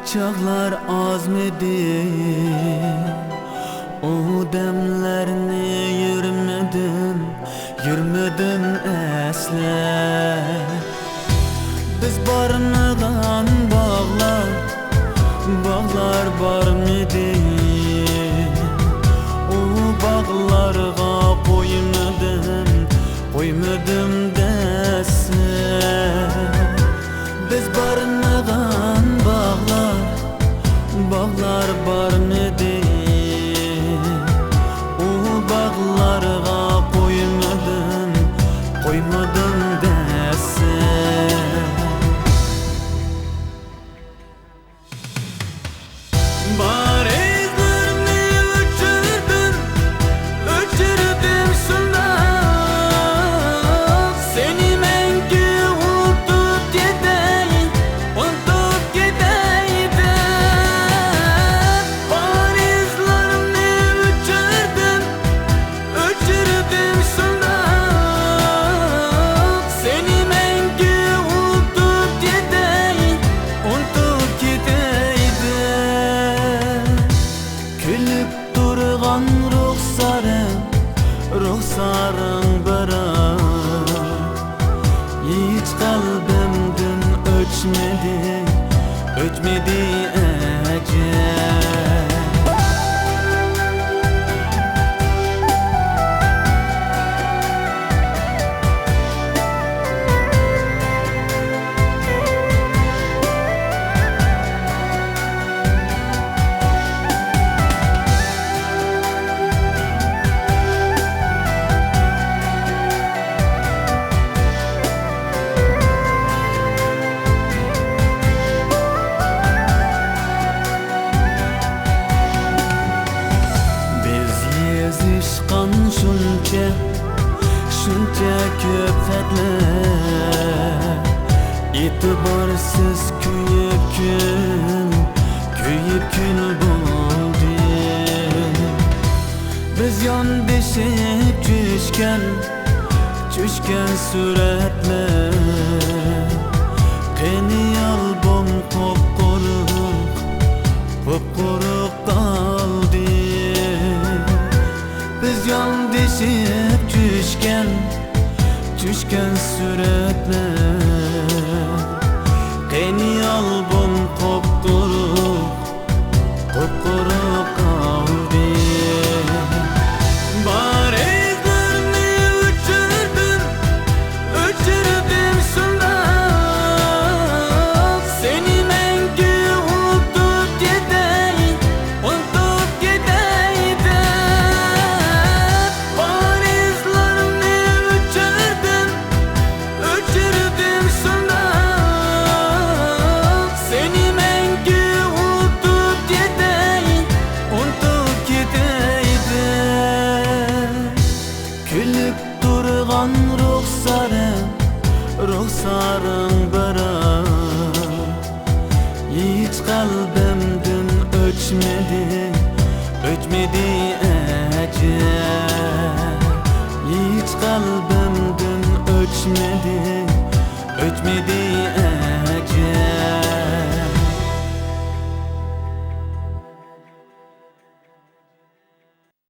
çağlar azmedi, o demlerini yürümedim esle. Biz barmıgan bağlar bar mıydı? O bağlarga koymadım dese. Biz barmıgan bağlar bar mıydı? O bağlarga koymadım dese. Ruhsarın bırak, hiç kalbimden ötmedi ecel. Yazışkan şunca köp xatlar, etibarsız kuyup kül buldu. Biz yondashib tushgan suratlar, qani albom qop-quruq qaldi. Biz yondashib tushgan suratlar, qani albom qop-quruq qaldi. Bar izlarni o'chirdim shundoq, seni mangu unutib ketay deb. Bar izlarni o'chirdim shundoq, seni mangu unutib ketay deb. Kulib turgan ruhsarın bırak, hiç kalbimden ötmedi ecel. Hiç kalbimden ötmedi ecel.